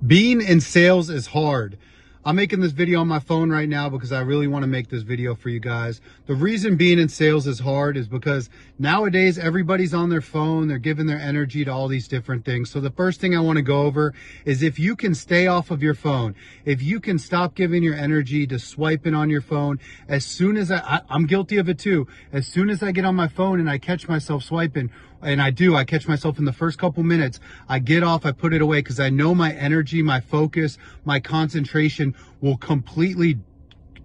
Being in sales is hard. I'm making this video on my phone right now because I really want to make this video for you guys. The reason being in sales is hard is because nowadays everybody's on their phone. They're giving their energy to all these different things. So the first thing I want to go over is if you can stay off of your phone, if you can stop giving your energy to swiping on your phone, as soon as I'm guilty of it too. As soon as I get on my phone and I catch myself swiping, and I catch myself in the first couple minutes, I get off, I put it away because I know my energy, my focus, my concentration will completely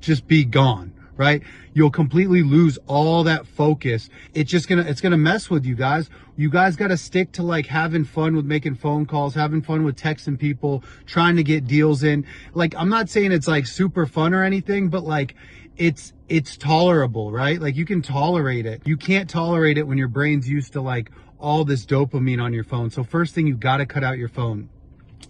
just be gone, right? You'll completely lose all that focus. It's gonna mess with you guys. You guys got to stick to like having fun with making phone calls, having fun with texting people, trying to get deals in. Like, I'm not saying it's like super fun or anything, but like, it's tolerable, right? Like, you can tolerate it. You can't tolerate it when your brain's used to like all this dopamine on your phone. So first thing, you got to cut out your phone.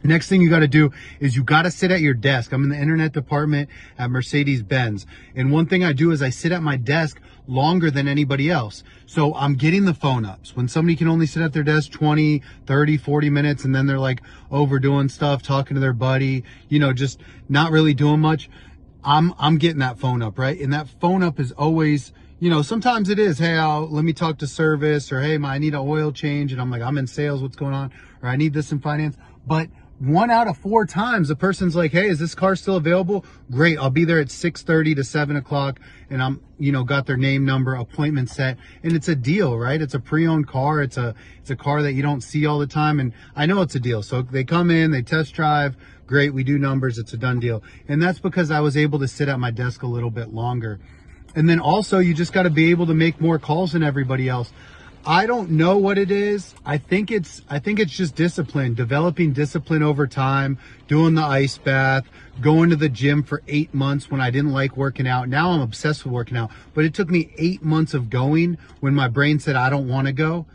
Next thing you got to do is you got to sit at your desk. I'm in the internet department at Mercedes-Benz. And one thing I do is I sit at my desk longer than anybody else. So I'm getting the phone ups. When somebody can only sit at their desk 20, 30, 40 minutes, and then they're like overdoing stuff, talking to their buddy, you know, just not really doing much. I'm getting that phone up, right? And that phone up is always, you know, sometimes it is, hey, let me talk to service, or hey, I need an oil change. And I'm like, I'm in sales, what's going on? Or I need this in finance. But 1 out of 4 times, the person's like, hey, is this car still available? Great, I'll be there at 6:30 to 7 o'clock. And I'm, you know, got their name, number, appointment set. And it's a deal, right? It's a pre-owned car. It's a car that you don't see all the time. And I know it's a deal. So they come in, they test drive. Great, we do numbers, it's a done deal. And that's because I was able to sit at my desk a little bit longer. And then also, you just got to be able to make more calls than everybody else. I don't know what it is. I think it's just discipline, developing discipline over time, doing the ice bath, going to the gym for 8 months when I didn't like working out. Now I'm obsessed with working out, but it took me 8 months of going when my brain said, I don't want to go.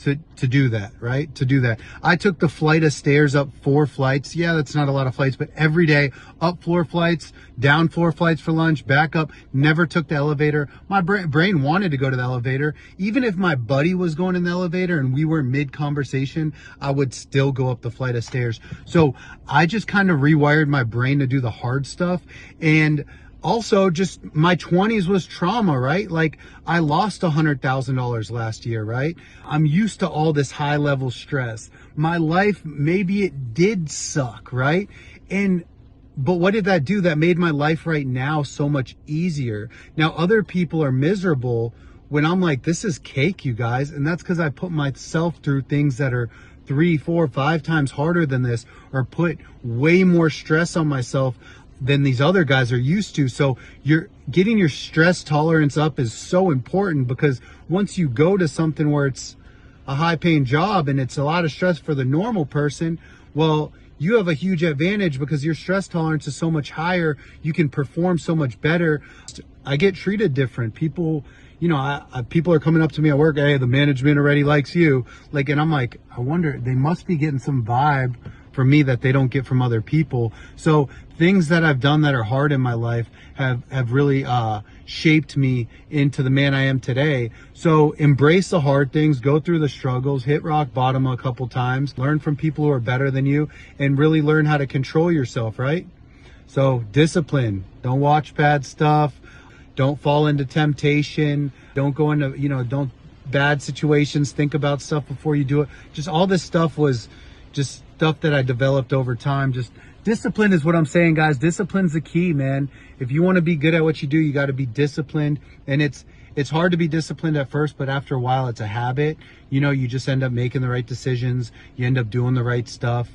To do that, right? To do that. I took the flight of stairs up 4 flights. Yeah, that's not a lot of flights, but every day, up 4 flights, down 4 flights for lunch, back up, never took the elevator. My brain wanted to go to the elevator. Even if my buddy was going in the elevator and we were mid-conversation, I would still go up the flight of stairs. So I just kind of rewired my brain to do the hard stuff. And also, just my 20s was trauma, right? Like, I lost $100,000 last year, right? I'm used to all this high level stress. My life, maybe it did suck, right? But what did that do? That made my life right now so much easier. Now, other people are miserable when I'm like, this is cake, you guys. And that's because I put myself through things that are 3, 4, 5 times harder than this, or put way more stress on myself than these other guys are used to. So you're getting your stress tolerance up is so important, because once you go to something where it's a high paying job and it's a lot of stress for the normal person, well, you have a huge advantage because your stress tolerance is so much higher. You can perform so much better. I get treated different. People, you know, people are coming up to me at work, hey, the management already likes you. Like, and I'm like, I wonder, they must be getting some vibe from me that they don't get from other people. So things that I've done that are hard in my life have really shaped me into the man I am today. So embrace the hard things, go through the struggles, hit rock bottom a couple times, learn from people who are better than you, and really learn how to control yourself, right? So discipline, don't watch bad stuff, don't fall into temptation, don't go into, you know, don't bad situations, think about stuff before you do it. Just all this stuff was just stuff that I developed over time. Just discipline is what I'm saying, guys. Discipline's the key, man. If you want to be good at what you do, you got to be disciplined. And it's hard to be disciplined at first, but after a while, it's a habit. You know, you just end up making the right decisions. You end up doing the right stuff.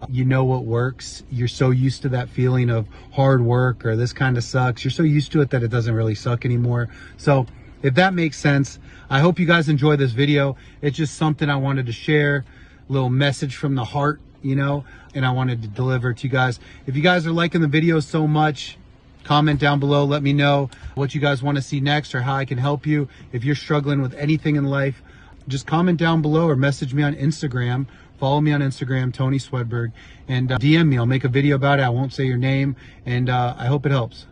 You know what works. You're so used to that feeling of hard work or this kind of sucks. You're so used to it that it doesn't really suck anymore. So if that makes sense, I hope you guys enjoy this video. It's just something I wanted to share. Little message from the heart, you know, and I wanted to deliver it to you guys. If you guys are liking the video so much, comment down below, let me know what you guys want to see next or how I can help you. If you're struggling with anything in life, just comment down below or message me on Instagram. Follow me on Instagram, Tony Swedberg, and DM me. I'll make a video about it. I won't say your name, and I hope it helps.